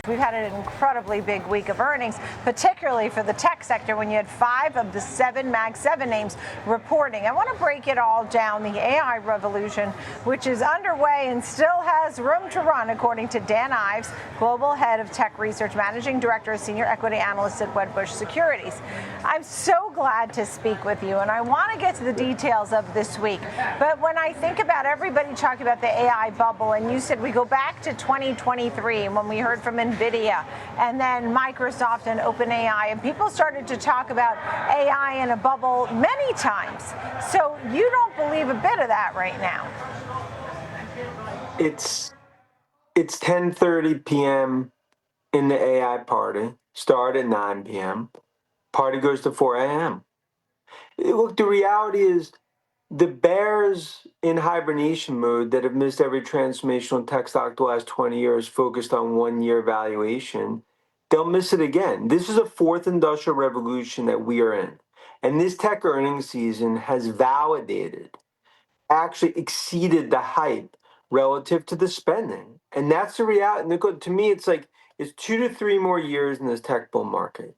We've had an incredibly big week of earnings, particularly for the tech sector when you had 5 of the 7 Mag 7 names reporting. I want to break it all down. The AI revolution, which is underway and still has room to run, according to Dan Ives, Global Head of Tech Research, Managing Director, and Senior Equity Analyst at Wedbush Securities. I'm so glad to speak with you, and I want to get to the details of this week. But when I think about everybody talking about the AI bubble, and you said we go back to 2023 when we heard from Nvidia and then Microsoft and OpenAI, and people started to talk about AI in a bubble many times. So you don't believe a bit of that right now? It's 10:30 p.m. in the AI party. Start at 9 p.m. Party goes to 4 a.m. Look, the reality is the bears in hibernation mode that have missed every transformational tech stock the last 20 years focused on 1-year valuation, they'll miss it again. This is a fourth industrial revolution that we are in. And this tech earnings season has validated, actually exceeded the hype relative to the spending. And that's the reality. Nicole, to me, it's 2 to 3 more years in this tech bull market.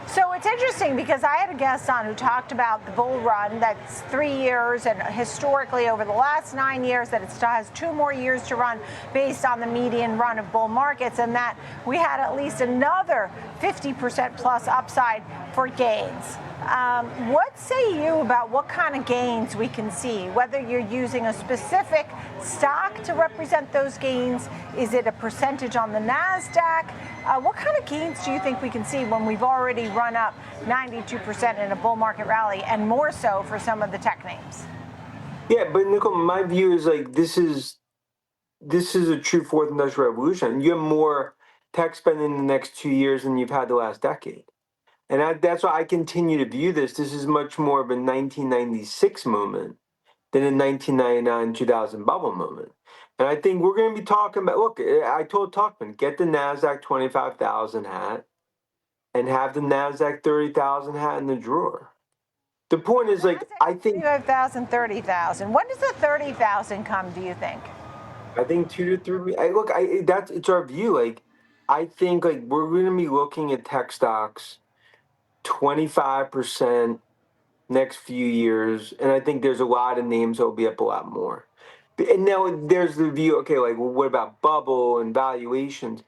So it's interesting because I had a guest on who talked about the bull run that's 3 years, and historically over the last 9 years that it still has 2 more years to run based on the median run of bull markets, and that we had at least another 50% plus upside for gains. What say you about what kind of gains we can see, whether you're using a specific stock to represent those gains? Is it a percentage on the NASDAQ? What kind of gains do you think we can see when we've already run up 92% in a bull market rally, and more so for some of the tech names? Yeah, but Nicole, my view is this is a true fourth industrial revolution. You have more tech spending in the next 2 years than you've had the last decade. And that's why I continue to view this. This is much more of a 1996 moment than a 1999-2000 bubble moment. And I think we're going to be talking about, look, I told Tuckman, get the NASDAQ 25,000 hat and have the NASDAQ 30,000 hat in the drawer. The point is, I think 25,000, 30,000. When does the 30,000 come, do you think? I think 2 to 3. It's our view. I think we're going to be looking at tech stocks 25% next few years, and I think there's a lot of names that will be up a lot more. And now there's the view, okay, well, what about bubble and valuations?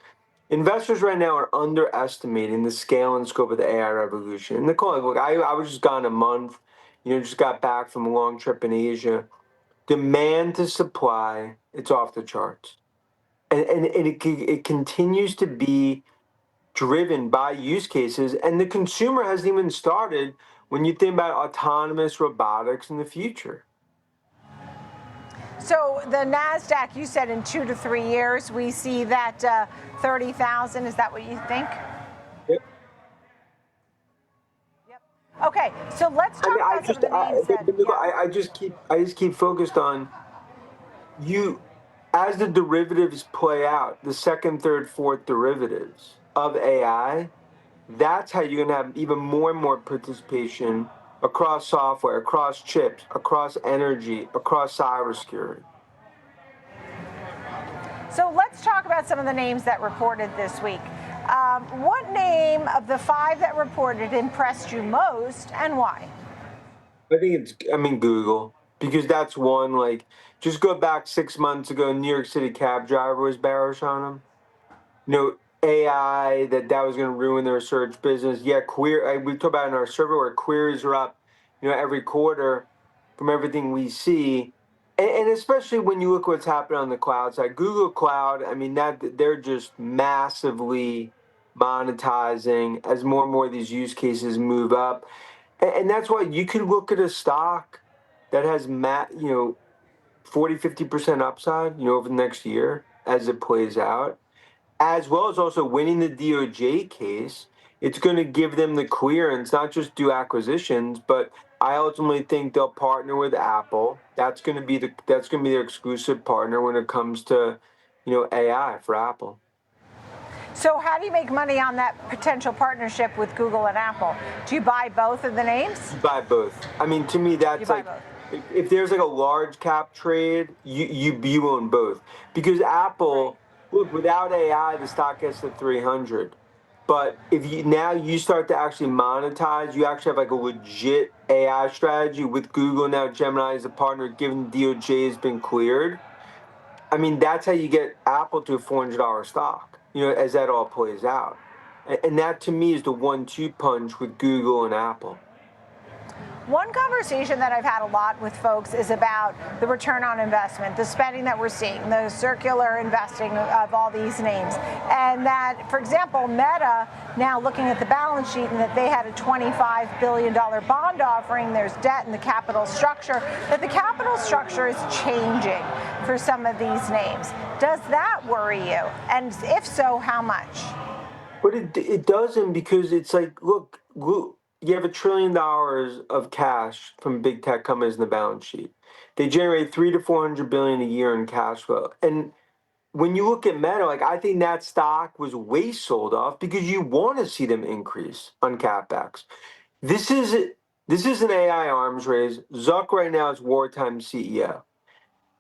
Investors right now are underestimating the scale and scope of the AI revolution. And Nicole, look, I was just gone a month, just got back from a long trip in Asia. Demand to supply, it's off the charts. And it continues to be driven by use cases, and the consumer hasn't even started when you think about autonomous robotics in the future. So the NASDAQ, you said in 2 to 3 years, we see that 30,000. Is that what you think? Yep. Yep. Okay, so let's talk about some of the names I just keep focused on you as the derivatives play out, the second, third, fourth derivatives of AI. That's how you're going to have even more and more participation across software, across chips, across energy, across cybersecurity. So let's talk about some of the names that reported this week. What name of the 5 that reported impressed you most, and why? I think Google, because that's one, just go back 6 months ago, New York City cab driver was bearish on them. AI, that was going to ruin their search business. Yeah, we talked about in our survey where queries are up, every quarter from everything we see. And especially when you look what's happening on the cloud side, Google Cloud, they're just massively monetizing as more and more of these use cases move up. And that's why you could look at a stock that has 40-50% upside, over the next year as it plays out, as well as also winning the DOJ case. It's going to give them the clearance, not just do acquisitions, but I ultimately think they'll partner with Apple. That's going to be their exclusive partner when it comes to, AI for Apple. So how do you make money on that potential partnership with Google and Apple? Do you buy both of the names? You buy both. To me, that's if there's a large cap trade, you own both, because Apple Look, without AI, the stock gets to 300. But if you start to actually monetize, you actually have like a legit AI strategy with Google now. Gemini is a partner, given DOJ has been cleared. I mean, that's how you get Apple to a $400 stock. As that all plays out, and that to me is the 1-2 punch with Google and Apple. One conversation that I've had a lot with folks is about the return on investment, the spending that we're seeing, the circular investing of all these names. And that, for example, Meta, now looking at the balance sheet and that they had a $25 billion bond offering, there's debt in the capital structure, that the capital structure is changing for some of these names. Does that worry you? And if so, how much? But it doesn't, because it's like, look, you have $1 trillion of cash from big tech companies in the balance sheet. They generate 300 to 400 billion a year in cash flow. And when you look at Meta, like, I think that stock was way sold off because you want to see them increase on CapEx. This is an AI arms race. Zuck right now is wartime CEO.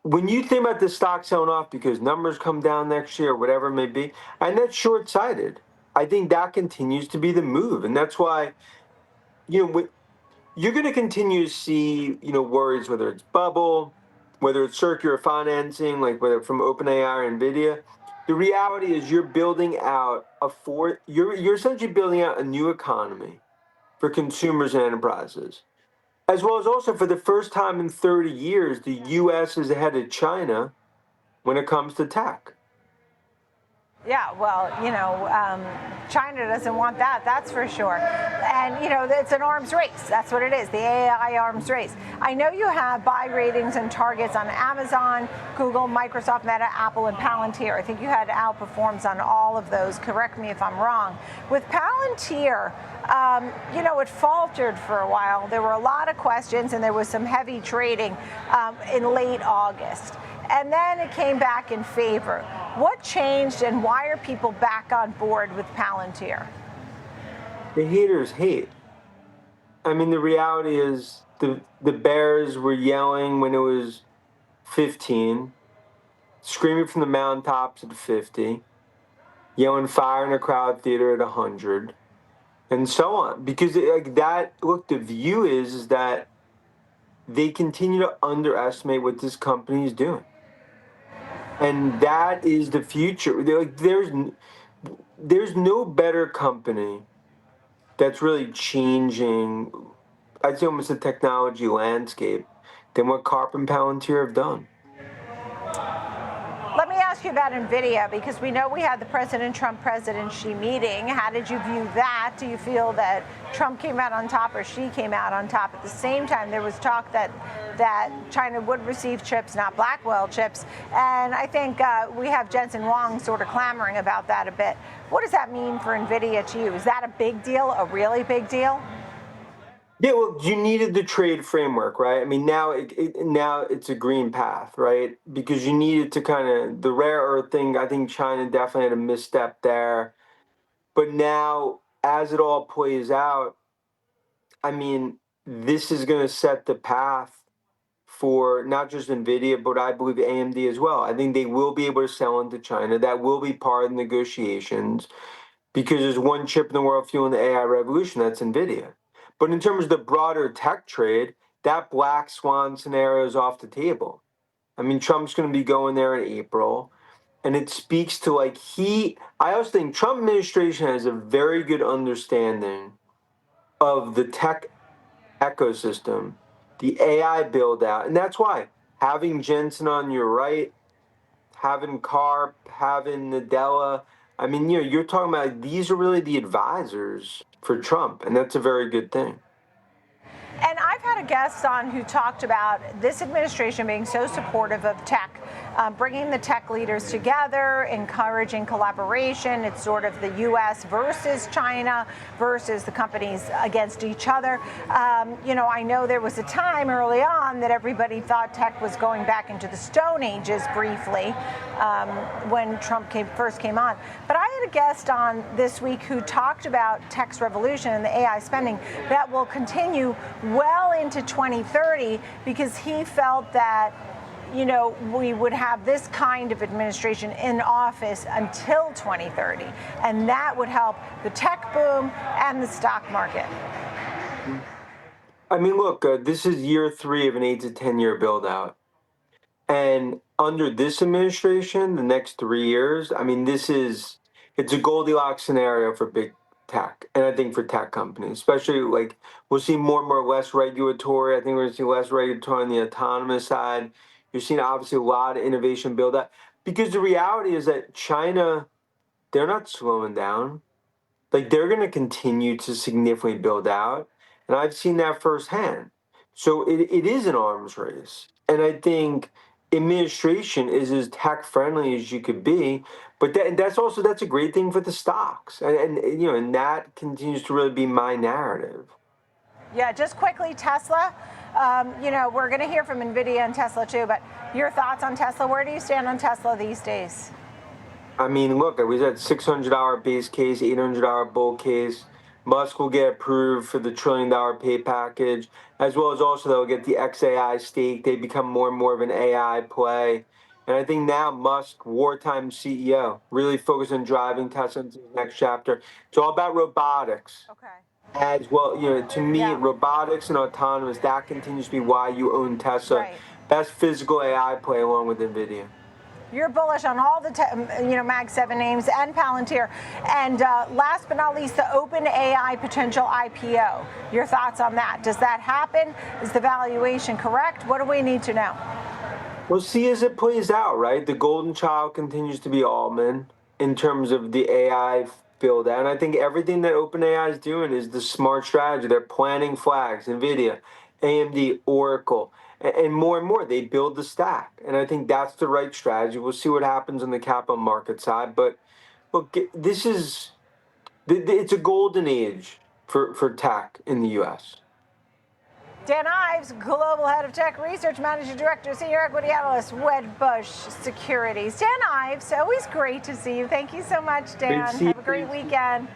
When you think about the stock selling off because numbers come down next year, or whatever it may be, and that's short-sighted. I think that continues to be the move, and that's why you're going to continue to see worries, whether it's bubble, whether it's circular financing, like whether from OpenAI or Nvidia. The reality is you're building out you're essentially building out a new economy for consumers and enterprises, as well as also for the first time in 30 years, the U.S. is ahead of China when it comes to tech. Yeah, well, China doesn't want that, that's for sure. And, it's an arms race. That's what it is, the AI arms race. I know you have buy ratings and targets on Amazon, Google, Microsoft, Meta, Apple, and Palantir. I think you had outperforms on all of those. Correct me if I'm wrong. With Palantir, it faltered for a while. There were a lot of questions, and there was some heavy trading in late August. And then it came back in favor. What changed, and why are people back on board with Palantir? The haters hate. I mean, the reality is the bears were yelling when it was 15, screaming from the mountaintops at 50, yelling fire in a crowd theater at 100, and so on. Because like that, look, the view is that they continue to underestimate what this company is doing. And that is the future. There's no better company that's really changing, I'd say, almost the technology landscape than what Karp and Palantir have done. Let me ask you about Nvidia, because we know we had the President Trump presidency meeting. How did you view that? Do you feel that Trump came out on top, or she came out on top? At the same time, there was talk that China would receive chips, not Blackwell chips. And I think we have Jensen Huang sort of clamoring about that a bit. What does that mean for Nvidia to you? Is that a big deal, a really big deal? Yeah, well, you needed the trade framework, right? I mean, now it's a green path, right? Because you needed to kind of the rare earth thing. I think China definitely had a misstep there, but now as it all plays out, I mean, this is going to set the path for not just Nvidia, but I believe AMD as well. I think they will be able to sell into China. That will be part of the negotiations, because there's one chip in the world fueling the AI revolution, that's Nvidia. But in terms of the broader tech trade, that black swan scenario is off the table. I mean, Trump's going to be going there in April, and it speaks to I also think Trump administration has a very good understanding of the tech ecosystem, the AI build out. And that's why having Jensen on your right, having Karp, having Nadella, I mean, you're talking about these are really the advisors for Trump, and that's a very good thing. And I've had a guest on who talked about this administration being so supportive of tech, bringing the tech leaders together, encouraging collaboration. It's sort of the U.S. versus China versus the companies against each other. I know there was a time early on that everybody thought tech was going back into the Stone Ages briefly when Trump first came on. But I had a guest on this week who talked about tech's revolution and the AI spending that will continue well into 2030, because he felt that we would have this kind of administration in office until 2030, and that would help the tech boom and the stock market. I mean, look, this is year 3 of an 8 to 10 year build out. And under this administration, the next 3 years, I mean, it's a Goldilocks scenario for big tech. And I think for tech companies, especially like we'll see more and more less regulatory. I think we're going to see less regulatory on the autonomous side. You're seeing obviously a lot of innovation build up because the reality is that China, they're not slowing down. Like they're going to continue to significantly build out. And I've seen that firsthand. So it is an arms race. And I think administration is as tech friendly as you could be. But that's a great thing for the stocks. And that continues to really be my narrative. Yeah, just quickly, Tesla. We're going to hear from Nvidia and Tesla too, but your thoughts on Tesla? Where do you stand on Tesla these days? I mean, look, I was at $600 base case, $800 bull case. Musk will get approved for the $1 trillion pay package, as well as also they'll get the XAI stake. They become more and more of an AI play. And I think now Musk, wartime CEO, really focused on driving Tesla into the next chapter. It's all about robotics. Okay. As well, to me, robotics and autonomous, that continues to be why you own Tesla. Right. Best physical AI play along with Nvidia. You're bullish on all the Mag 7 names and Palantir. And last but not least, the OpenAI potential IPO. Your thoughts on that? Does that happen? Is the valuation correct? What do we need to know? We'll see as it plays out, right? The golden child continues to be Altman in terms of the AI build out. And I think everything that OpenAI is doing is the smart strategy. They're planting flags, Nvidia, AMD, Oracle, and more they build the stack. And I think that's the right strategy. We'll see what happens on the capital market side. But look, it's a golden age for tech in the US. Dan Ives, Global Head of Tech Research, Managing Director, Senior Equity Analyst, Wedbush Securities. Dan Ives, always great to see you. Thank you so much, Dan. Have a great weekend.